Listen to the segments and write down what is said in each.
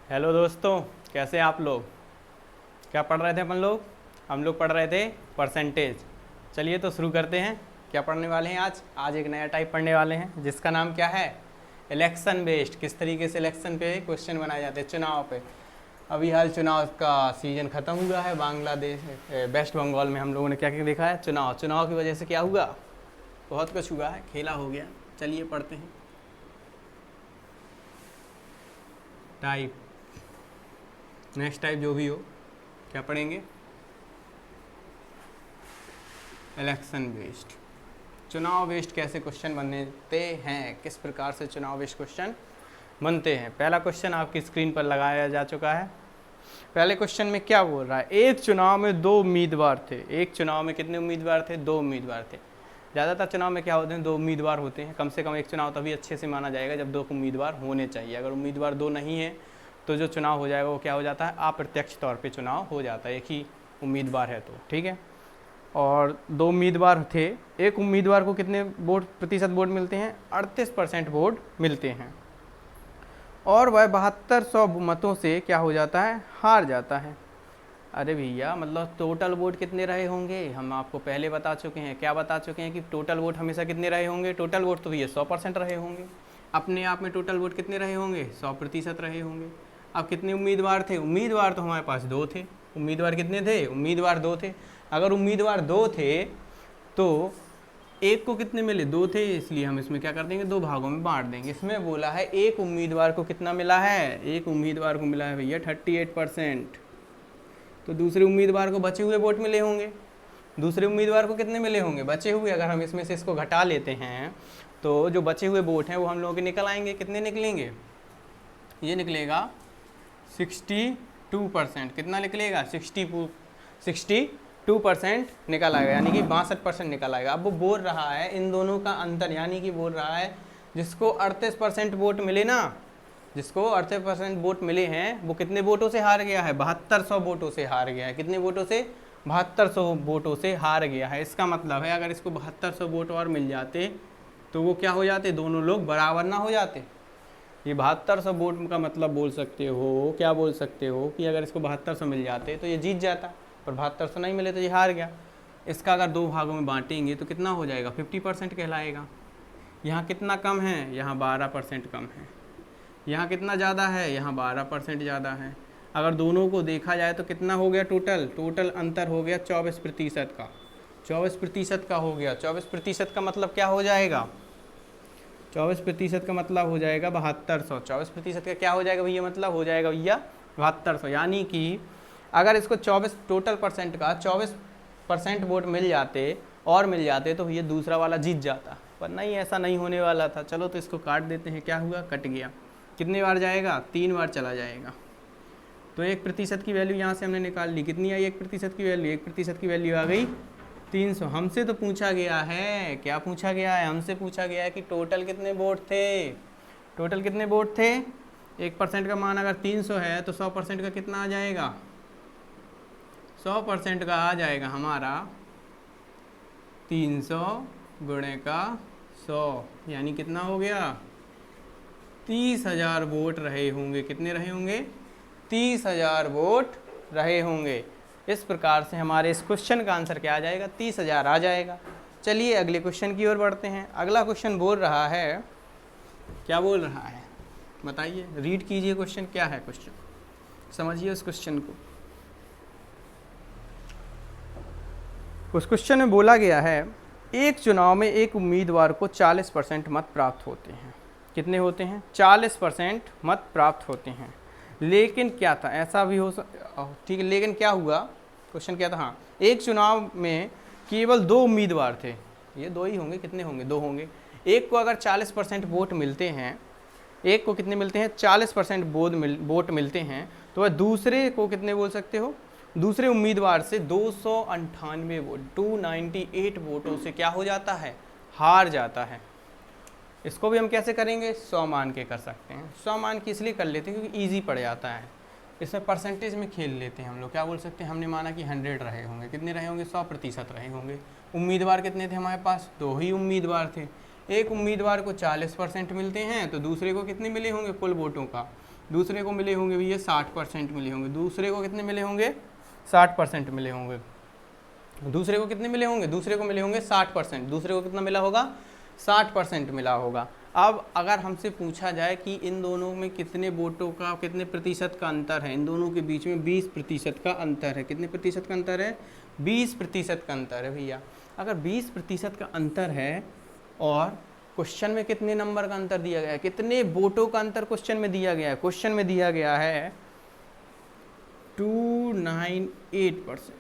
Hello दोस्तों, कैसे हैं आप लोग। क्या पढ़ रहे थे हम लोग पढ़ रहे थे परसेंटेज। चलिए तो शुरू करते हैं। क्या पढ़ने वाले हैं आज एक नया टाइप पढ़ने वाले हैं जिसका नाम क्या है, इलेक्शन बेस्ड। किस तरीके से इलेक्शन पे क्वेश्चन बनाए जाते हैं, चुनाव पे। अभी हाल चुनाव का सीजन ख़त्म हुआ है बांग्लादेश, वेस्ट बंगाल में हम लोगों ने क्या क्या देखा है, चुनाव की वजह से क्या हुआ, बहुत कुछ हुआ है, खेला हो गया। चलिए पढ़ते हैं। टाइप, नेक्स्ट टाइप जो भी हो, क्या पढ़ेंगे, इलेक्शन बेस्ड। चुनाव बेस्ड कैसे क्वेश्चन बनते हैं, किस प्रकार से चुनाव बेस्ड क्वेश्चन बनते हैं। पहला क्वेश्चन आपकी स्क्रीन पर लगाया जा चुका है। पहले क्वेश्चन में क्या बोल रहा है, एक चुनाव में दो उम्मीदवार थे। एक चुनाव में कितने उम्मीदवार थे, दो उम्मीदवार थे। ज़्यादातर चुनाव में क्या होते हैं, दो उम्मीदवार होते हैं। कम से कम एक चुनाव तभी अच्छे से माना जाएगा जब दो उम्मीदवार होने चाहिए। अगर उम्मीदवार दो नहीं है तो जो चुनाव हो जाएगा वो क्या हो जाता है, अप्रत्यक्ष तौर पे चुनाव हो जाता है। एक ही उम्मीदवार है तो ठीक है। और दो उम्मीदवार थे, एक उम्मीदवार को कितने प्रतिशत वोट मिलते हैं, 38% वोट मिलते हैं। और वह 7200 मतों से क्या हो जाता है, हार जाता है। अरे भैया, मतलब टोटल वोट कितने रहे होंगे, हम आपको पहले बता चुके हैं। क्या बता चुके हैं कि टोटल वोट हमेशा कितने रहे होंगे, टोटल वोट तो भैया 100% रहे होंगे। अपने आप में टोटल वोट कितने रहे होंगे, 100% रहे होंगे। अब कितने उम्मीदवार थे, उम्मीदवार तो हमारे पास दो थे। उम्मीदवार कितने थे, उम्मीदवार दो थे। अगर उम्मीदवार दो थे तो एक को कितने मिले, दो थे, इसलिए हम इसमें क्या कर देंगे, दो भागों में बांट देंगे। इसमें बोला है एक उम्मीदवार को कितना मिला है, एक उम्मीदवार को मिला है भैया 38%। तो दूसरे उम्मीदवार को बचे हुए वोट मिले होंगे। दूसरे उम्मीदवार को कितने मिले होंगे, बचे हुए। अगर हम इसमें से इसको घटा लेते हैं तो जो बचे हुए वोट हैं वो हम लोगों के निकल आएंगे। कितने निकलेंगे, ये निकलेगा 62%। कितना निकलेगा, 62% निकल आएगा, यानी कि 62% निकल आएगा। अब वो बोल रहा है इन दोनों का अंतर, यानी कि बोल रहा है जिसको 38% वोट मिले ना, जिसको 38% वोट मिले हैं वो कितने वोटों से हार गया है, 7200 वोटों से हार गया है। कितने वोटों से, 7200 वोटों से हार गया है। इसका मतलब है अगर इसको 7200 वोट और मिल जाते तो वो क्या हो जाते, दोनों लोग बराबर ना हो जाते। ये 7200 वोट का मतलब बोल सकते हो, क्या बोल सकते हो कि अगर इसको 7200 मिल जाते तो ये जीत जाता, पर 7200 नहीं मिले तो ये हार गया। इसका अगर दो भागों में बांटेंगे तो कितना हो जाएगा, 50% कहलाएगा। यहाँ कितना कम है, यहाँ 12% कम है। यहाँ कितना ज़्यादा है, यहाँ 12% ज़्यादा है। अगर दोनों को देखा जाए तो कितना हो गया, टोटल अंतर हो गया 24% का। 24% का हो गया। 24% का मतलब क्या हो जाएगा, 24% का मतलब हो जाएगा 7200। 24% का क्या हो जाएगा भैया, मतलब हो जाएगा भैया 7200। यानी कि अगर इसको 24 टोटल परसेंट का 24% वोट मिल जाते तो भैया दूसरा वाला जीत जाता, पर नहीं, ऐसा नहीं होने वाला था। चलो तो इसको काट देते हैं, क्या हुआ, कट गया। कितने बार जाएगा, 3 बार चला जाएगा। तो 1% की वैल्यू यहाँ से हमने निकाल ली। कितनी आई 1% की वैल्यू, 1% की वैल्यू आ गई 300। हमसे तो पूछा गया है, क्या पूछा गया है, हमसे पूछा गया है कि टोटल कितने वोट थे, टोटल कितने वोट थे। 1% का मान अगर 300 है तो 100% का कितना आ जाएगा, 100% का आ जाएगा हमारा 300 गुणे का 100, यानी कितना हो गया, 30,000 वोट रहे होंगे। कितने रहे होंगे, 30,000 वोट रहे होंगे। इस प्रकार से हमारे इस क्वेश्चन का आंसर क्या आ जाएगा, 30,000 आ जाएगा। चलिए अगले क्वेश्चन की ओर बढ़ते हैं। अगला क्वेश्चन बोल रहा है, क्या बोल रहा है बताइए, रीड कीजिए क्वेश्चन, क्या है क्वेश्चन, समझिए उस क्वेश्चन को। उस क्वेश्चन में बोला गया है एक चुनाव में एक उम्मीदवार को 40% मत प्राप्त होते हैं। कितने होते हैं, 40% मत प्राप्त होते हैं। लेकिन क्या था, ऐसा भी हो ठीक है, लेकिन क्या हुआ, क्वेश्चन क्या था, हाँ, एक चुनाव में केवल दो उम्मीदवार थे। ये दो ही होंगे, कितने होंगे, दो होंगे। एक को अगर 40% वोट मिलते हैं, एक को कितने मिलते हैं, 40% वोट मिलते हैं, तो वह दूसरे को कितने बोल सकते हो, दूसरे उम्मीदवार से 298 वोट, 298 वोटों से क्या हो जाता है, हार जाता है। इसको भी हम कैसे करेंगे, 100 मान के कर सकते हैं। 100 मान के इसलिए कर लेते हैं क्योंकि ईजी पड़ जाता है। इसमें परसेंटेज में खेल लेते हैं हम लोग। क्या बोल सकते हैं, हमने माना कि 100 रहे होंगे, कितने रहे होंगे, 100% रहे होंगे। उम्मीदवार कितने थे हमारे पास, दो ही उम्मीदवार थे। एक उम्मीदवार को 40% मिलते हैं तो दूसरे को कितने मिले होंगे कुल वोटों का, दूसरे को मिले होंगे भैया 60% मिले होंगे। दूसरे को कितने मिले होंगे? 60% मिले होंगे। दूसरे को कितने मिले होंगे? दूसरे को मिले होंगे 60%। दूसरे को कितना मिला होगा? 60% मिला होगा। अब अगर हमसे पूछा जाए कि इन दोनों में कितने वोटों का, कितने प्रतिशत का अंतर है, इन दोनों के बीच में 20% का अंतर है। कितने प्रतिशत का अंतर है? 20% का अंतर है भैया। अगर 20% का अंतर है और क्वेश्चन में कितने नंबर का अंतर दिया गया है, कितने वोटों का अंतर क्वेश्चन में दिया गया है? क्वेश्चन में दिया गया है 298%।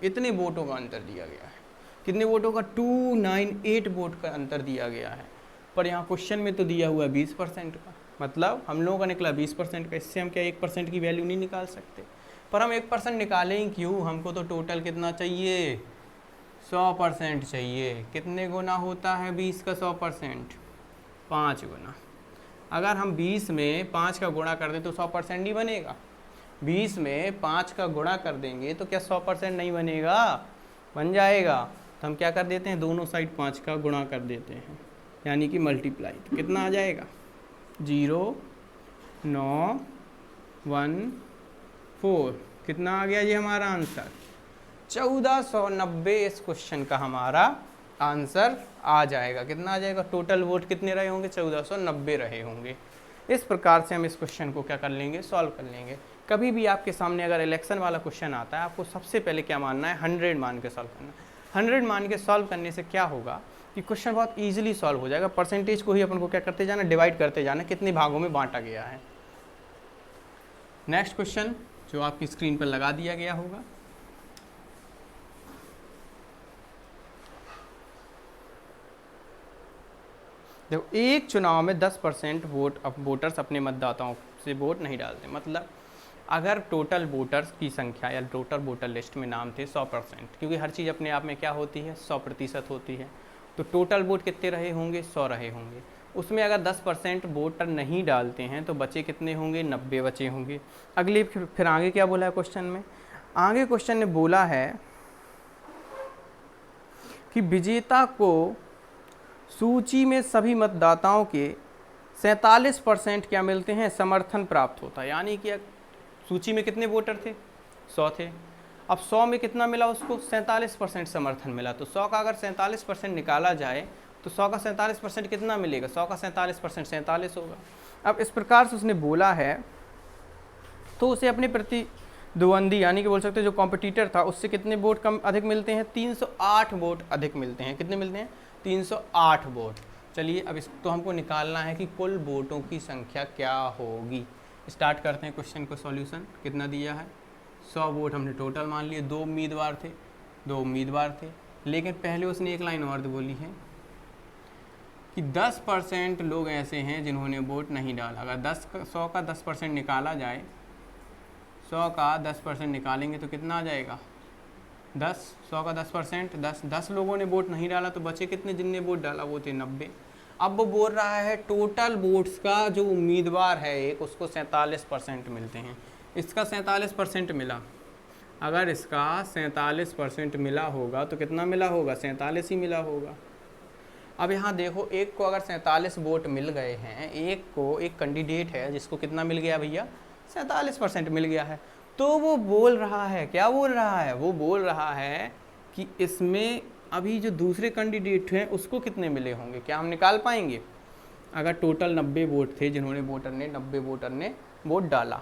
इतने वोटों का अंतर दिया गया है। कितने वोटों का? 298 वोट का अंतर दिया गया है। पर यहाँ क्वेश्चन में तो दिया हुआ है 20% का, मतलब हम लोगों का निकला 20% का। इससे हम क्या 1% की वैल्यू नहीं निकाल सकते? पर हम 1% निकालें ही क्यों? हमको तो टोटल कितना चाहिए? 100% चाहिए। कितने गुना होता है 20 का 100%? 5 गुना। अगर हम 20 में 5 का गुणा कर दें तो 100% नहीं बनेगा। 20 में 5 का गुणा कर देंगे तो क्या 100% नहीं बनेगा? बन जाएगा। तो हम क्या कर देते हैं? दोनों साइड 5 का गुणा कर देते हैं, यानी कि मल्टीप्लाई। तो कितना आ जाएगा? 0,914। कितना आ गया ये हमारा आंसर? 1490 इस क्वेश्चन का हमारा आंसर आ जाएगा। कितना आ जाएगा? टोटल वोट कितने रहे होंगे? 1490 रहे होंगे। इस प्रकार से हम इस क्वेश्चन को क्या कर लेंगे? सॉल्व कर लेंगे। कभी भी आपके सामने अगर इलेक्शन वाला क्वेश्चन आता है, आपको सबसे पहले क्या मानना है? 100 मान के सॉल्व करना। 100 मान के सॉल्व करने से क्या होगा कि क्वेश्चन बहुत ईजिली सॉल्व हो जाएगा। परसेंटेज को ही अपन को क्या करते जाना? डिवाइड करते जाना, कितने भागों में बांटा गया है। नेक्स्ट क्वेश्चन जो आपकी स्क्रीन पर लगा दिया गया होगा, देखो, एक चुनाव में 10% वोटर्स अपने मतदाताओं से वोट नहीं डालते। मतलब अगर टोटल वोटर्स की संख्या या टोटल वोटर लिस्ट में नाम थे 100%, क्योंकि हर चीज़ अपने आप में क्या होती है? 100% होती है। तो टोटल वोट कितने रहे होंगे? 100 रहे होंगे। उसमें अगर 10% वोटर नहीं डालते हैं तो बचे कितने होंगे? 90 बचे होंगे। अगले फिर आगे क्या बोला है क्वेश्चन में? आगे क्वेश्चन ने बोला है कि विजेता को सूची में सभी मतदाताओं के 47% क्या मिलते हैं? समर्थन प्राप्त होता है। यानी कि सूची में कितने वोटर थे? 100 थे। अब 100 में कितना मिला उसको? 47% समर्थन मिला। तो 100 का अगर 47% निकाला जाए तो 100 का 47% कितना मिलेगा? 100 का 47% 47 होगा। अब इस प्रकार से उसने बोला है तो उसे अपने प्रतिद्वंदी यानी कि बोल सकते हैं जो कॉम्पिटिटर था उससे कितने वोट कम अधिक मिलते हैं? 308 वोट अधिक मिलते हैं। कितने मिलते हैं? 308 वोट। चलिए अब इस तो हमको निकालना है कि कुल वोटों की संख्या क्या होगी। स्टार्ट करते हैं क्वेश्चन को सॉल्यूशन। कितना दिया है? 100 वोट हमने टोटल मान लिए। 2 उम्मीदवार थे। लेकिन पहले उसने एक लाइन और बोली है कि 10% लोग ऐसे हैं जिन्होंने वोट नहीं डाला। अगर 100 का 10% निकाला जाए, 100 का 10% निकालेंगे तो कितना आ जाएगा? 10। 100 का 10%, 10 लोगों ने वोट नहीं डाला तो बचे कितने जिनने वोट डाला? वो थे 90। अब वो बोल रहा है टोटल वोट्स का जो उम्मीदवार है एक, उसको 47% मिलते हैं। इसका 47% मिला। अगर इसका 47% मिला होगा तो कितना मिला होगा? 47 ही मिला होगा। अब यहाँ देखो, एक को अगर 47 वोट मिल गए हैं, एक कैंडिडेट है जिसको कितना मिल गया भैया? 47% मिल गया है। तो वो बोल रहा है, क्या बोल रहा है? वो बोल रहा है कि इसमें अभी जो दूसरे कैंडिडेट हैं उसको कितने मिले होंगे? क्या हम निकाल पाएंगे? अगर टोटल 90 वोट थे जिन्होंने 90 वोटर ने वोट डाला,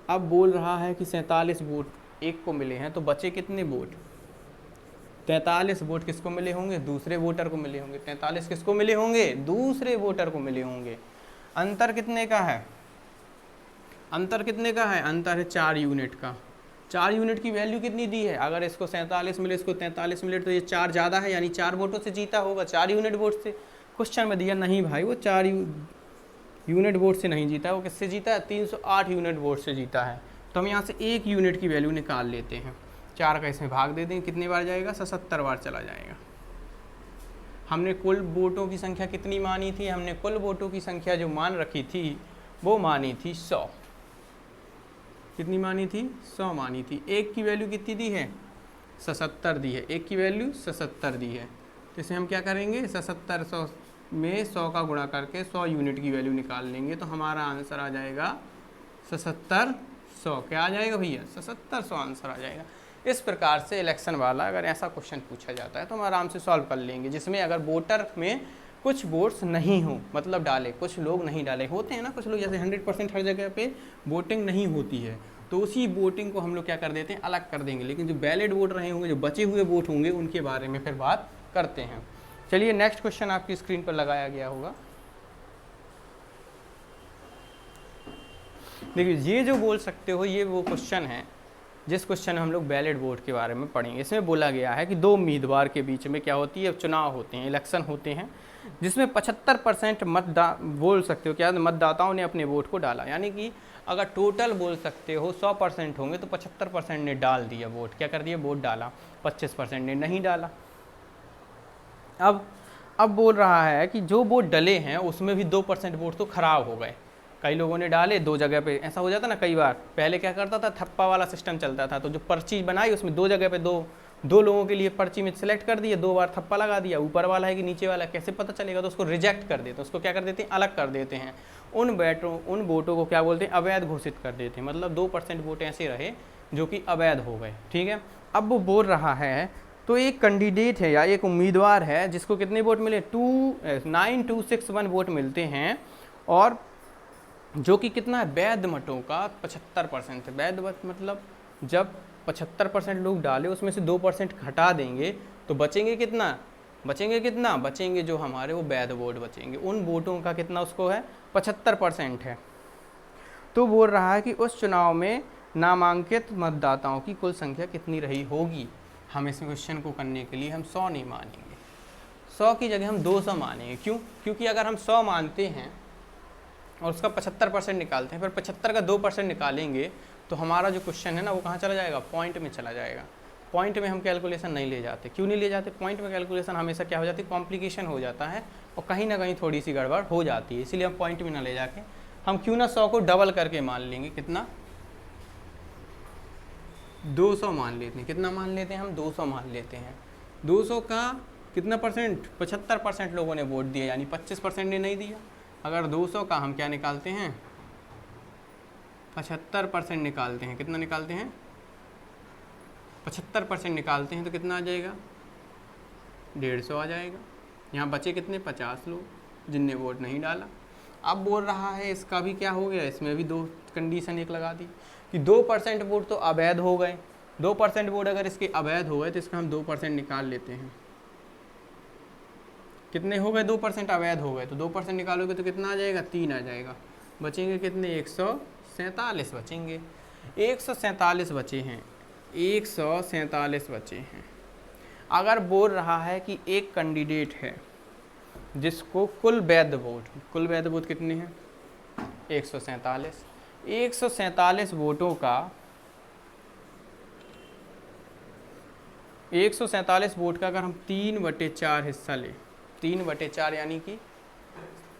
अब बोल रहा है कि 47 वोट एक को मिले हैं तो बचे कितने वोट? 43 वोट किसको मिले होंगे? दूसरे वोटर को मिले होंगे। 43 किसको मिले होंगे? दूसरे वोटर को मिले होंगे। अंतर कितने का है? अंतर कितने का है? अंतर है 4 यूनिट का। 4 यूनिट की वैल्यू कितनी दी है? अगर इसको 47 मिले, इसको 43 मिले तो ये 4 ज़्यादा है, यानी 4 वोटों से जीता होगा। 4 यूनिट वोट से क्वेश्चन में दिया नहीं भाई, वो 4 यूनिट वोट से नहीं जीता। वो किससे जीता है? 308 यूनिट वोट से जीता है। तो हम यहाँ से 1 यूनिट की वैल्यू निकाल लेते हैं। 4 का इसमें भाग दे दें, कितनी बार जाएगा? 77 बार चला जाएगा। हमने कुल वोटों की संख्या कितनी मानी थी? हमने कुल वोटों की संख्या जो मान रखी थी वो मानी थी 100। कितनी मानी थी? 100 मानी थी। 1 की वैल्यू कितनी दी है? 77 दी है। 1 की वैल्यू 77 दी है। तो इसे हम क्या करेंगे? 77 100 में 100 का गुणा करके 100 यूनिट की वैल्यू निकाल लेंगे तो हमारा आंसर आ जाएगा 7700 क्या आ जाएगा भैया? 7700 आंसर आ जाएगा। इस प्रकार से इलेक्शन वाला अगर ऐसा क्वेश्चन पूछा जाता है तो हम आराम से सॉल्व कर लेंगे, जिसमें अगर वोटर में कुछ वोट्स नहीं हो, मतलब डाले, कुछ लोग नहीं डाले होते हैं ना, कुछ लोग जैसे 100% हर जगह पे वोटिंग नहीं होती है, तो उसी वोटिंग को हम लोग क्या कर देते हैं, अलग कर देंगे। लेकिन जो वैलिड वोट रहे होंगे, जो बचे हुए वोट होंगे, उनके बारे में फिर बात करते हैं। चलिए नेक्स्ट क्वेश्चन आपकी स्क्रीन पर लगाया गया होगा। देखिए ये जो बोल सकते हो, ये वो क्वेश्चन है जिस क्वेश्चन में हम लोग वैलिड वोट के बारे में पढ़ेंगे। इसमें बोला गया है कि दो उम्मीदवार के बीच में क्या होती है, चुनाव होते हैं, इलेक्शन होते हैं, जिसमें 75% बोल सकते हो क्या, मतदाताओं ने अपने वोट को डाला। यानी कि अगर टोटल बोल सकते हो 100% होंगे तो 75% ने डाल दिया वोट, क्या कर दिया, वोट डाला, 25% ने नहीं डाला। अब बोल रहा है कि जो वोट डले हैं उसमें भी 2% वोट तो खराब हो गए। कई लोगों ने डाले दो जगह पे, ऐसा हो जाता ना कई बार, पहले क्या करता था, थप्पा वाला सिस्टम चलता था, तो जो पर्ची बनाई उसमें दो जगह पे दो लोगों के लिए पर्ची में सेलेक्ट कर दिया, 2 बार थप्पा लगा दिया, ऊपर वाला है कि नीचे वाला, कैसे पता चलेगा, तो उसको रिजेक्ट कर देते हैं, उसको क्या कर देते हैं, अलग कर देते हैं। उन वोटों को क्या बोलते हैं, अवैध घोषित कर देते हैं। मतलब 2% वोट ऐसे रहे जो कि अवैध हो गए। ठीक है, अब वो बोल रहा है, तो एक कैंडिडेट है या एक उम्मीदवार है जिसको कितने वोट मिले, 9261 वोट मिलते हैं, और जो कि कितना है, वैध मतों का 75% है। वैध मत मतलब जब 75% लोग डाले उसमें से 2% घटा देंगे तो बचेंगे कितना, बचेंगे जो हमारे वो वैध वोट बचेंगे। उन वोटों का कितना उसको है, 75% है। तो बोल रहा है कि उस चुनाव में नामांकित मतदाताओं की कुल संख्या कितनी रही होगी। हम इस क्वेश्चन को करने के लिए हम 100 नहीं मानेंगे, 100 की जगह हम 200 मानेंगे। क्यों? क्योंकि अगर हम 100 मानते हैं और उसका 75% निकालते हैं, फिर 75 का 2% निकालेंगे, तो हमारा जो क्वेश्चन है ना वो कहाँ चला जाएगा, पॉइंट में चला जाएगा। पॉइंट में हम कैलकुलेशन नहीं ले जाते। क्यों नहीं ले जाते? पॉइंट में कैलकुलेशन हमेशा क्या हो जाती है, कॉम्प्लिकेशन हो जाता है, और कहीं ना कहीं थोड़ी सी गड़बड़ हो जाती है। इसीलिए हम पॉइंट में ना ले जाके हम क्यों ना 100 को डबल करके मान लेंगे, कितना, 200 मान लेते हैं। कितना मान लेते हैं हम, 200 मान लेते हैं। 200 का कितना परसेंट, 75% लोगों ने वोट दिया, यानी 25% ने नहीं दिया। अगर 200 का हम क्या निकालते हैं, 75% निकालते हैं, कितना निकालते हैं, 75% निकालते हैं, तो कितना आ जाएगा, 150 आ जाएगा। यहाँ बचे कितने, 50 लोग जिनने वोट नहीं डाला। अब बोल रहा है इसका भी क्या हो गया, इसमें भी 2 कंडीशन एक लगा दी कि 2% वोट तो अवैध हो गए। 2% वोट अगर इसके अवैध हो गए तो इसका हम 2% निकाल लेते हैं। कितने हो गए, 2% अवैध हो गए, तो 2% निकालोगे तो कितना आ जाएगा, 3 आ जाएगा। बचेंगे कितने, 147 बचेंगे। 147 बचे हैं, 147 बचे हैं। अगर बोल रहा है कि एक कैंडिडेट है जिसको कुल वैध वोट कितने हैं, 147। 147 वोटों का 147 वोट का अगर हम 3/4 हिस्सा लें, 3/4 यानी कि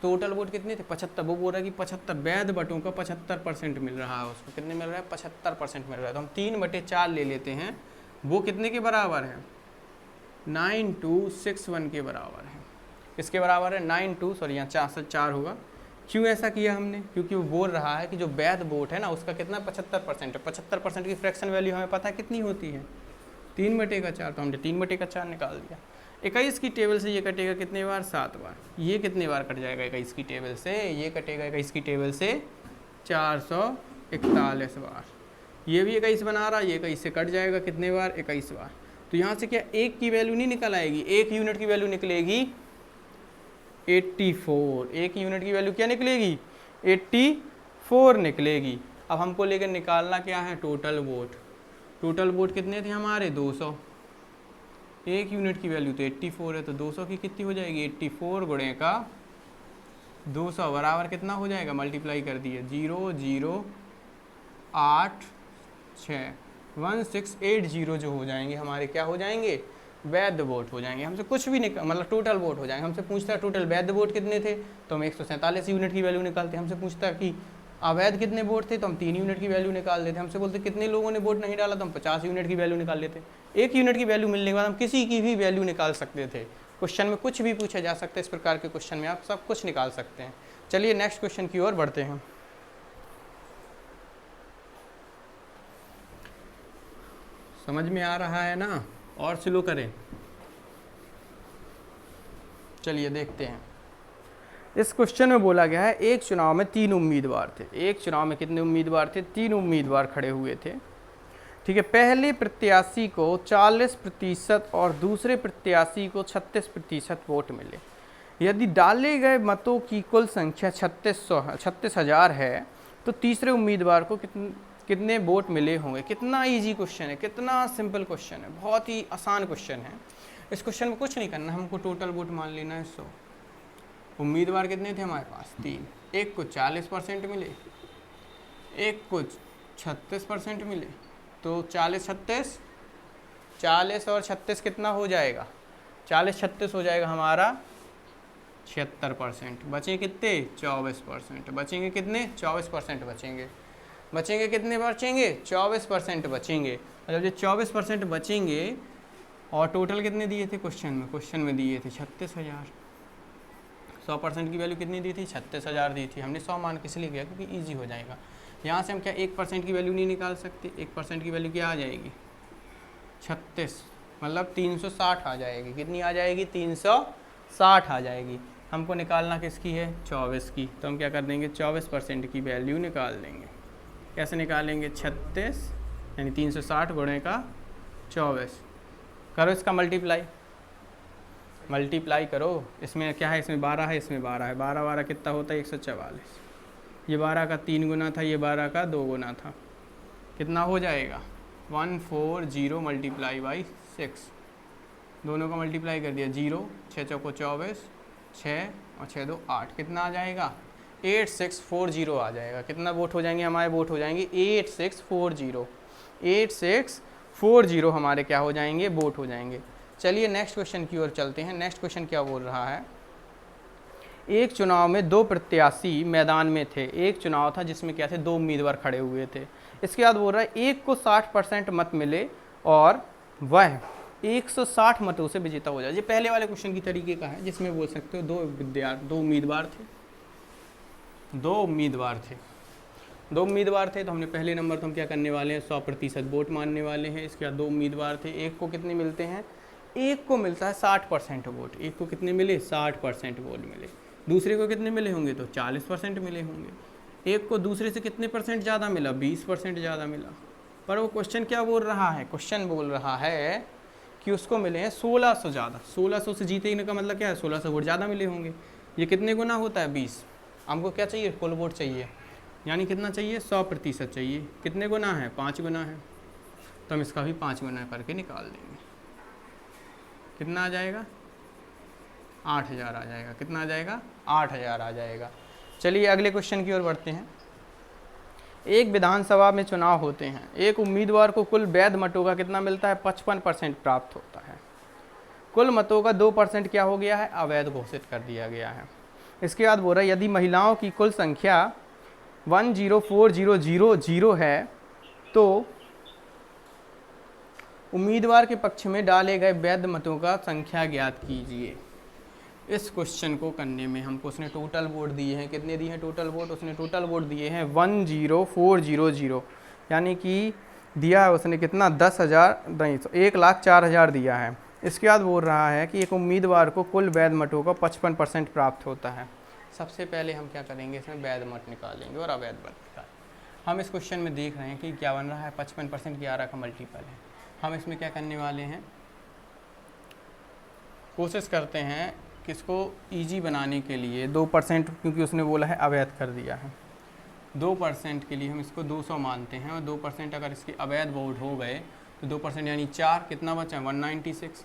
टोटल वोट कितने थे, 75। वो बोल रहा है कि 75 वैध वोटों का 75% मिल रहा है उसको। कितने मिल रहा है, 75% मिल रहा है। तो हम 3/4 ले लेते हैं। वो कितने के बराबर है, 9261 के बराबर है। किसके बराबर है, 92, सॉरी यहाँ 4 होगा। क्यों ऐसा किया हमने, क्योंकि वो बोल रहा है कि जो वैध वोट है ना उसका कितना 75% है। 75% की फ्रैक्शन वैल्यू हमें पता है कितनी होती है, 3/4। तो हमने 3/4 निकाल दिया। 21 की टेबल से ये कटेगा कितने बार, 7 बार। ये कितने बार कट जाएगा 21 की टेबल से, ये कटेगा 21 की टेबल से 441 बार। ये भी 21 बना रहा, ये 21 से कट जाएगा कितने बार, 21 बार। तो यहाँ से क्या एक की वैल्यू नहीं निकल आएगी, 1 यूनिट की वैल्यू निकलेगी 84। 1 यूनिट की वैल्यू क्या निकलेगी, 84 निकलेगी। अब हमको लेकर निकालना क्या है, टोटल वोट। टोटल वोट कितने थे हमारे, 200। 1 यूनिट की वैल्यू तो 84 है, तो 200 की कितनी हो जाएगी, 84 गुणे का 200 बराबर कितना हो जाएगा, मल्टीप्लाई कर दिए, 0086168 1680 जो हो जाएंगे हमारे, क्या हो जाएंगे, वैध वोट हो जाएंगे। हमसे कुछ भी मतलब टोटल वोट हो जाएंगे। हमसे पूछता है टोटल वैध वोट कितने थे, तो हम 147 यूनिट की वैल्यू निकालते हैं। हमसे पूछता है कि अवैध कितने वोट थे, तो हम 3 यूनिट की वैल्यू निकाल देते हैं। हमसे बोलते कितने लोगों ने वोट नहीं डाला, तो हम 50 यूनिट की वैल्यू निकाल लेते। 1 यूनिट की वैल्यू मिलने के बाद हम किसी की भी वैल्यू निकाल सकते थे। क्वेश्चन में कुछ भी पूछा जा सकता है, इस प्रकार के क्वेश्चन में आप सब कुछ निकाल सकते हैं। चलिए नेक्स्ट क्वेश्चन की ओर बढ़ते हैं। समझ में आ रहा है ना? और स्लो करें। चलिए देखते हैं। इस क्वेश्चन में बोला गया है एक चुनाव में 3 उम्मीदवार थे। एक चुनाव में कितने उम्मीदवार थे? 3 उम्मीदवार खड़े हुए थे। ठीक है, पहले प्रत्याशी को 40% और दूसरे प्रत्याशी को 36% वोट मिले। यदि डाले गए मतों की कुल संख्या 36,000 है तो तीसरे उम्मीदवार को कितने वोट मिले होंगे? कितना इजी क्वेश्चन है, कितना सिंपल क्वेश्चन है, बहुत ही आसान क्वेश्चन है। इस क्वेश्चन में कुछ नहीं करना, हमको टोटल वोट मान लेना है 100। उम्मीदवार कितने थे हमारे पास? 3। एक को 40% मिले, एक को 36% मिले, तो 40 और 36 कितना हो जाएगा? 40-36 हो जाएगा हमारा 76%। बचे कितने? 24%। बचेंगे कितने? 24% बचेंगे। बचेंगे कितने? बचेंगे 24% बचेंगे। मतलब जो 24% बचेंगे, और टोटल कितने दिए थे क्वेश्चन में? क्वेश्चन में दिए थे 36,000। 100% की वैल्यू कितनी दी थी? 36,000 दी थी। हमने 100 मान किस लिए किया? क्योंकि ईजी हो जाएगा। यहाँ से हम क्या 1% की वैल्यू नहीं निकाल सकते? 1% की वैल्यू क्या आ जाएगी? 36, मतलब 360 आ जाएगी। कितनी आ जाएगी? 360 आ जाएगी। हमको निकालना किसकी है? 24 की। तो हम क्या कर देंगे? 24% की वैल्यू निकाल देंगे। कैसे निकालेंगे? 36 यानी 360 गुणे का 24। करो इसका मल्टीप्लाई करो। इसमें क्या है? इसमें 12 है, इसमें 12 है। 12 कितना होता है? 144। ये 12 का 3 गुना था, ये 12 का 2 गुना था। कितना हो जाएगा? 140 मल्टीप्लाई बाई 6। दोनों का मल्टीप्लाई कर दिया। 0, 6 चौको 24, 6 और 6 2 8। कितना आ जाएगा? 8640 आ जाएगा। कितना वोट हो जाएंगे हमारे? वोट हो जाएंगे 8640। 8640 हमारे क्या हो जाएंगे? वोट हो जाएंगे। चलिए नेक्स्ट क्वेश्चन की ओर चलते हैं। नेक्स्ट क्वेश्चन क्या बोल रहा है? एक चुनाव में 2 प्रत्याशी मैदान में थे। एक चुनाव था जिसमें क्या थे? 2 उम्मीदवार खड़े हुए थे। इसके बाद बोल रहा है एक को 60% मत मिले और वह 160 मतों से विजेता हो जाए। ये पहले वाले क्वेश्चन की तरीके का है, जिसमें बोल सकते हो 2 उम्मीदवार थे। 2 उम्मीदवार थे तो हमने पहले नंबर तो हम क्या करने वाले हैं? 100% वोट मानने वाले हैं। इसके बाद 2 उम्मीदवार थे। एक को कितने मिलते हैं? एक को मिलता है 60% वोट। एक को कितने मिले? 60% वोट मिले। दूसरे को कितने मिले होंगे? तो 40% मिले होंगे। एक को दूसरे से कितने परसेंट ज़्यादा मिला? 20% ज़्यादा मिला। पर वो क्वेश्चन क्या बोल रहा है? क्वेश्चन बोल रहा है कि उसको मिले हैं 1600 ज़्यादा। 1600 से जीतने का मतलब क्या है? 1600 वोट ज़्यादा मिले होंगे। ये कितने गुना होता है? 20। हमको क्या चाहिए? कुल वोट चाहिए, यानी कितना चाहिए? 100% चाहिए। कितने गुना है? 5 गुना है। तो हम इसका भी 5 गुना करके निकाल देंगे। कितना आ जाएगा? 8000 आ जाएगा। कितना आ जाएगा? 8000 आ जाएगा। चलिए अगले क्वेश्चन की ओर बढ़ते हैं। एक विधानसभा में चुनाव होते हैं। एक उम्मीदवार को कुल वैध मतों का कितना मिलता है? 55% प्राप्त होता है। कुल मतों का 2% क्या हो गया है? अवैध घोषित कर दिया गया है। इसके बाद बोल रहा है यदि महिलाओं की कुल संख्या 104000 है तो उम्मीदवार के पक्ष में डाले गए वैध मतों का संख्या ज्ञात कीजिए। इस क्वेश्चन को करने में हमको उसने टोटल वोट दिए हैं। कितने दिए हैं टोटल वोट? उसने टोटल वोट दिए हैं 10400, यानी कि दिया है उसने कितना? 10,000 नहीं, 1,04,000 दिया है। इसके बाद बोल रहा है कि एक उम्मीदवार को कुल वैध मतों का 55% प्राप्त होता है। सबसे पहले हम क्या करेंगे? इसमें वैध मत निकालेंगे और अवैध मत निकालेंगे। हम इस क्वेश्चन में देख रहे हैं कि क्या बन रहा है? 55% 11 का मल्टीपल है। हम इसमें क्या करने वाले हैं? कोशिश करते हैं किसको ईजी बनाने के लिए 2%, क्योंकि उसने बोला है अवैध कर दिया है। 2% के लिए हम इसको 200 मानते हैं, और 2% अगर इसके अवैध वोट हो गए तो 2% यानी 4, कितना बचा? 196।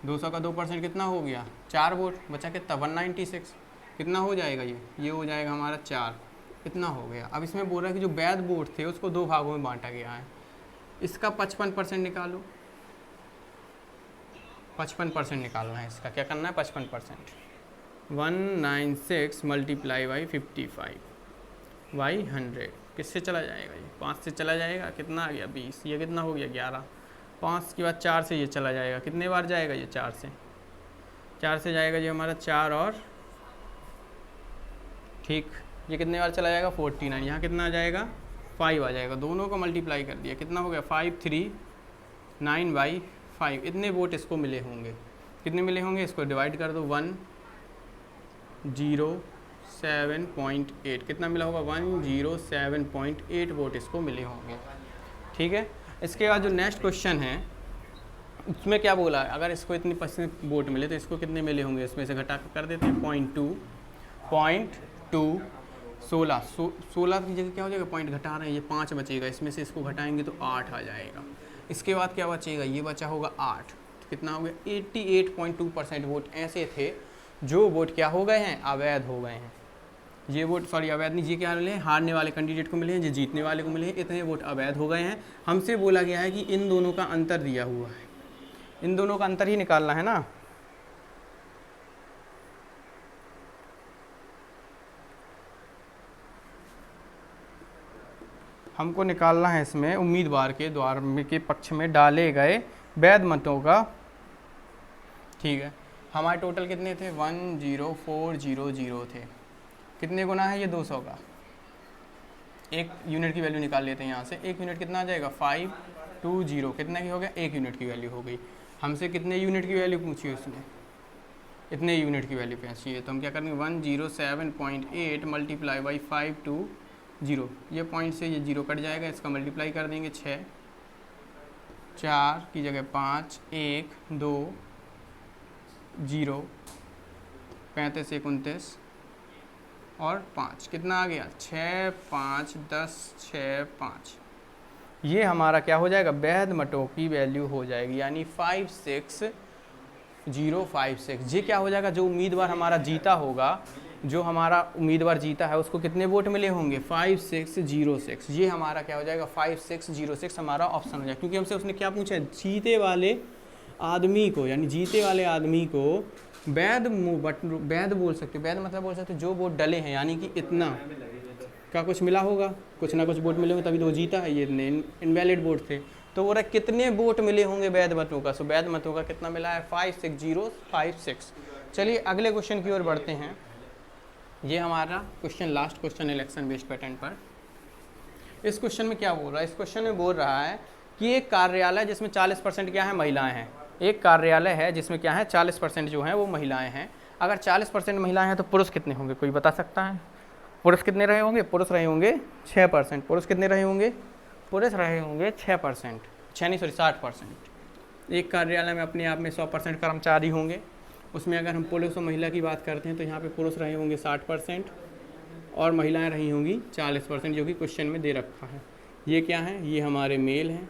200 का 2% कितना हो गया? 4 वोट। बचा कितना? 196। कितना हो जाएगा? ये हो जाएगा हमारा 4। कितना हो गया? अब इसमें बोल रहा है कि जो वैध वोट थे उसको 2 भागों में बांटा गया है। इसका 55% निकालो। 55% निकालना है इसका। क्या करना है? 55%। 196 मल्टीप्लाई बाई 55 बाई 100 किससे चला जाएगा? ये 5 से चला जाएगा। कितना आ गया? 20। ये कितना हो गया? 11। 5 के बाद 4 से ये चला जाएगा। कितने बार जाएगा ये? 4 से जाएगा ये हमारा 4 और ठीक। ये कितने बार चला जाएगा? 49। यहाँ कितना आ जाएगा? 5 आ जाएगा। दोनों का मल्टीप्लाई कर दिया। कितना हो गया? 5 3 9/5 इतने वोट इसको मिले होंगे। कितने मिले होंगे, इसको डिवाइड कर दो 107.8, कितना मिला होगा 107.8 वोट इसको मिले होंगे। ठीक है, इसके बाद जो नेक्स्ट क्वेश्चन है उसमें क्या बोला है, अगर इसको इतनी % वोट मिले तो इसको कितने मिले होंगे, इसमें से घटा कर देते हैं 0.2 16 की जगह क्या हो जाएगा, पॉइंट घटा रहे हैं, ये 5 बचेगा, इसमें से इसको घटाएंगे तो 8 आ जाएगा। इसके बाद क्या बचेगा, ये बचा होगा 8, तो कितना हो गया 88.2% वोट ऐसे थे जो वोट क्या हो गए हैं, अवैध हो गए हैं। ये वोट सॉरी अवैध नहीं, ये क्या मिले हैं, हारने वाले कैंडिडेट को मिले हैं, जो जीतने वाले को मिले हैं, इतने वोट अवैध हो गए हैं। हमसे बोला गया है कि इन दोनों का अंतर दिया हुआ है, इन दोनों का अंतर ही निकालना है ना। हमको निकालना है इसमें उम्मीदवार के द्वार के पक्ष में डाले गए वैध मतों का। ठीक है, हमारे टोटल कितने थे 10400 थे, कितने गुना है ये 200 का, एक यूनिट की वैल्यू निकाल लेते हैं यहाँ से। एक यूनिट कितना आ जाएगा 520, कितने की हो गया, एक यूनिट की वैल्यू हो गई। हमसे कितने यूनिट की वैल्यू पूछी उसने, इतने यूनिट की वैल्यू पूछी है, तो हम क्या करेंगे 107.8 मल्टीप्लाई बाई 520, ये पॉइंट से ये 0 कट जाएगा, इसका मल्टीप्लाई कर देंगे 6, 4 की जगह 5, 1 2 0, 35 29 और 5, कितना आ गया 6 5 10 6 5, ये हमारा क्या हो जाएगा, वैध मतों की वैल्यू हो जाएगी, यानी 56056। ये क्या हो जाएगा, जो उम्मीदवार हमारा जीता होगा, जो हमारा उम्मीदवार जीता है उसको कितने वोट मिले होंगे 5606, ये हमारा क्या हो जाएगा 5606 हमारा ऑप्शन हो जाएगा। क्योंकि हमसे उसने क्या पूछा है, जीते वाले आदमी को, यानी जीते वाले आदमी को वैध बोल सकते, वैध मतलब बोल सकते जो वोट डले हैं, यानी कि इतना का कुछ मिला होगा, कुछ ना कुछ वोट मिले होंगे तभी तो वो जीता है, ये इतने इनवैलिड वोट थे, तो वो कितने वोट मिले होंगे वैध मतों का, सो वैध मतों का कितना मिला है 56056। चलिए अगले क्वेश्चन की ओर बढ़ते हैं। ये हमारा question last question election based pattern पर। इस क्वेश्चन में क्या बोल रहा है, इस क्वेश्चन में बोल रहा है कि एक कार्यालय जिसमें 40% क्या है, महिलाएं हैं, एक कार्यालय है जिसमें क्या है 40% जो है वो महिलाएं हैं। अगर 40% महिलाएं हैं तो पुरुष कितने होंगे, कोई बता सकता है, पुरुष कितने रहे होंगे, पुरुष रहे होंगे 6%, पुरुष कितने रहे होंगे, पुरुष रहे होंगे 6%, 60%। एक कार्यालय में अपने आप में 100% कर्मचारी होंगे, उसमें अगर हम पुरुष और महिला की बात करते हैं तो यहाँ पे पुरुष रहे होंगे 60% और महिलाएं रही होंगी 40%, जो कि क्वेश्चन में दे रखा है। ये क्या है, ये हमारे मेल हैं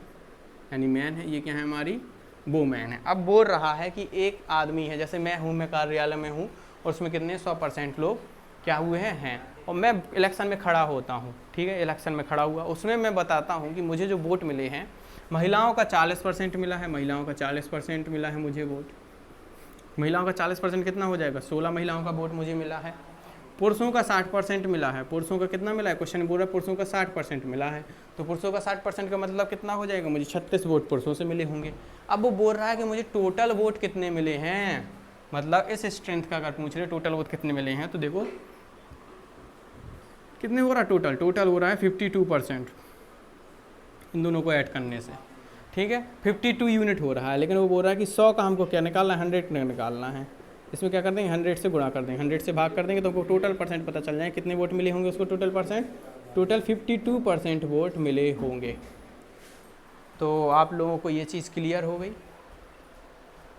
यानी मैन है, ये क्या है हमारी वो मैन है। अब बोल रहा है कि एक आदमी है, जैसे मैं हूँ, मैं कार्यालय में हूँ और उसमें कितने 100% लोग क्या हुए हैं, और मैं इलेक्शन में खड़ा होता हूँ, ठीक है, इलेक्शन में खड़ा हुआ, उसमें मैं बताता हूँ कि मुझे जो वोट मिले हैं, महिलाओं का 40% मिला है, महिलाओं का 40% मिला है मुझे वोट, महिलाओं का 40% कितना हो जाएगा, 16 महिलाओं का वोट मुझे मिला है। पुरुषों का 60% मिला है, पुरुषों का कितना मिला है, क्वेश्चन बोल रहा है पुरुषों का 60% मिला है, तो पुरुषों का 60% का मतलब कितना हो जाएगा, मुझे 36 वोट पुरुषों से मिले होंगे। अब वो बोल रहा है कि मुझे टोटल वोट कितने मिले हैं, मतलब इस स्ट्रेंथ का अगर पूछ रहे टोटल वोट कितने मिले हैं, तो देखो कितने हो रहा है, टोटल हो रहा है 52% इन दोनों को ऐड करने से, ठीक है 52 यूनिट हो रहा है। लेकिन वो बोल रहा है कि 100 का हमको क्या निकालना है, 100 निकालना है। इसमें क्या कर देंगे, 100 से गुणा कर देंगे, 100 से भाग कर देंगे तो हमको टोटल परसेंट पता चल जाए कितने वोट मिले होंगे उसको, टोटल परसेंट, टोटल 52% वोट मिले होंगे। तो आप लोगों को ये चीज़ क्लियर हो गई।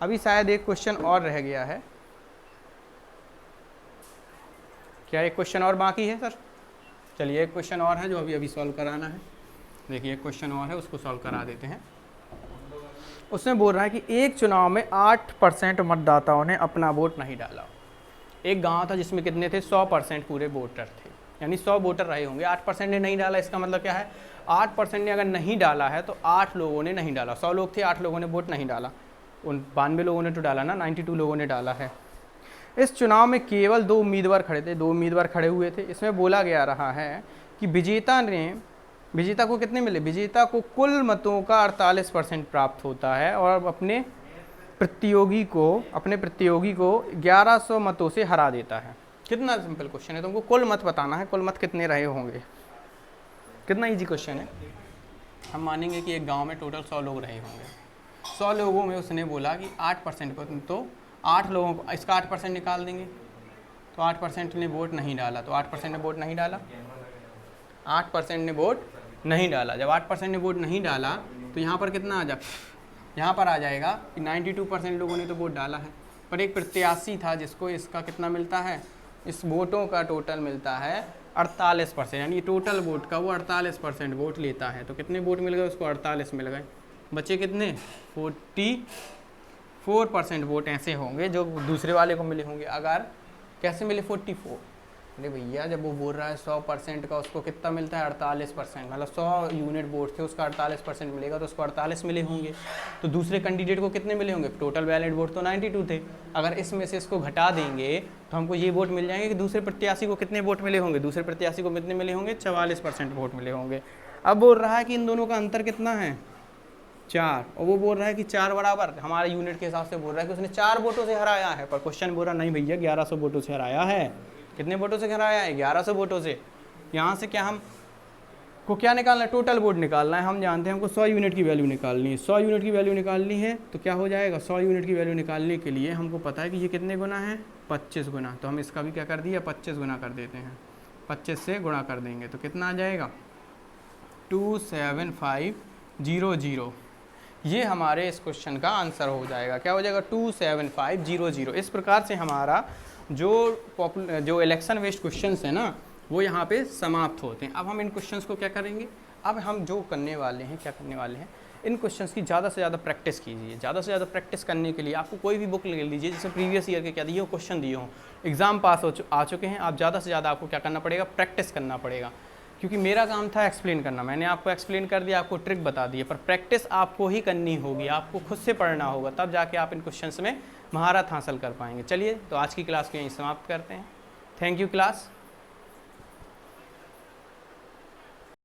अभी शायद एक क्वेश्चन और रह गया है, क्या एक क्वेश्चन और बाकी है सर? चलिए एक क्वेश्चन और है जो अभी सॉल्व कराना है। देखिए एक क्वेश्चन और है, उसको सॉल्व करा देते हैं। उसमें बोल रहा है कि एक चुनाव में 8% मतदाताओं ने अपना वोट नहीं डाला। एक गांव था जिसमें कितने थे, 100% पूरे वोटर थे, यानी 100 वोटर रहे होंगे, 8% ने नहीं डाला। इसका मतलब क्या है, 8% ने अगर नहीं डाला है तो 8 लोगों ने नहीं डाला। 100 लोग थे, 8 लोगों ने वोट नहीं डाला, उन 92 लोगों ने तो डाला ना, 92 लोगों ने डाला है। इस चुनाव में केवल 2 उम्मीदवार खड़े थे, 2 उम्मीदवार खड़े हुए थे। इसमें बोला गया रहा है कि विजेता को कितने मिले, विजेता को कुल मतों का 48% प्राप्त होता है और अपने प्रतियोगी को 1100 मतों से हरा देता है। कितना सिंपल क्वेश्चन है, तुमको कुल मत बताना है, कुल मत कितने रहे होंगे, कितना इजी क्वेश्चन है। हम मानेंगे कि एक गांव में टोटल 100 लोग रहे होंगे, 100 लोगों में उसने बोला कि 8% को, तो 8 लोगों को इसका 8% निकाल देंगे, तो 8% ने वोट नहीं डाला, तो 8% ने वोट नहीं डाला, 8% ने वोट नहीं डाला। जब 8% ने वोट नहीं डाला तो यहाँ पर कितना आ जा, यहाँ पर आ जाएगा कि 92% लोगों ने तो वोट डाला है, पर एक प्रत्याशी था जिसको इसका कितना मिलता है, इस वोटों का टोटल मिलता है 48%, यानी टोटल वोट का वो 48% वोट लेता है। तो कितने वोट मिल गए उसको, 48 मिल गए, बचे कितने 44% वोट ऐसे होंगे जो दूसरे वाले को मिले होंगे। अगर कैसे मिले 44, अरे भैया जब वो बोल रहा है 100% का, उसको कितना मिलता है 48%, मतलब 100 यूनिट वोट थे उसका 48% मिलेगा, तो उसको 48 मिले होंगे। तो दूसरे कैंडिडेट को कितने मिले होंगे, टोटल वैलिड वोट तो 92 थे, अगर इसमें से इसको घटा देंगे तो हमको ये वोट मिल जाएंगे कि दूसरे प्रत्याशी को कितने वोट मिले होंगे, दूसरे प्रत्याशी को कितने मिले होंगे, 44% वोट मिले होंगे। अब बोल रहा है कि इन दोनों का अंतर कितना है, 4, और वो बोल रहा है कि 4 बराबर, हमारे यूनिट के हिसाब से बोल रहा है कि उसने 4 वोटों से हराया है, पर क्वेश्चन बोल रहा नहीं भैया 1100 वोटों से हराया है। कितने वोटों से हराया है, 1100 वोटों से। यहाँ से क्या हम को क्या निकालना है, टोटल वोट निकालना है। हम जानते हैं हमको 100 यूनिट की वैल्यू निकालनी है, 100 यूनिट की वैल्यू निकालनी है, तो क्या हो जाएगा, 100 यूनिट की वैल्यू निकालने के लिए हमको पता है कि ये कितने गुना है, 25 गुना, तो हम इसका भी क्या कर दिया, 25 गुना कर देते हैं, 25 से गुणा कर देंगे तो कितना आ जाएगा 27500। ये हमारे इस क्वेश्चन का आंसर हो जाएगा, क्या हो जाएगा 27500। इस प्रकार से हमारा जो इलेक्शन बेस्ड क्वेश्चंस है ना वो यहाँ पे समाप्त होते हैं। अब हम इन क्वेश्चंस को क्या करेंगे, अब हम जो करने वाले हैं, क्या करने वाले हैं, इन क्वेश्चंस की ज़्यादा से ज़्यादा प्रैक्टिस कीजिए। ज़्यादा से ज़्यादा प्रैक्टिस करने के लिए आपको कोई भी बुक ले लीजिए, जैसे प्रीवियस ईयर के क्या दिए हो क्वेश्चन दिए हों, एग्ज़ाम पास आ चुके हैं, आप ज़्यादा से ज़्यादा आपको क्या करना पड़ेगा, प्रैक्टिस करना पड़ेगा। क्योंकि मेरा काम था एक्सप्लेन करना, मैंने आपको एक्सप्लेन कर दिया, आपको ट्रिक बता दी है, पर प्रैक्टिस आपको ही करनी होगी, आपको खुद से पढ़ना होगा, तब जाके आप इन क्वेश्चंस में महारत हासिल कर पाएंगे। चलिए तो आज की क्लास को यहीं समाप्त करते हैं। Thank you class.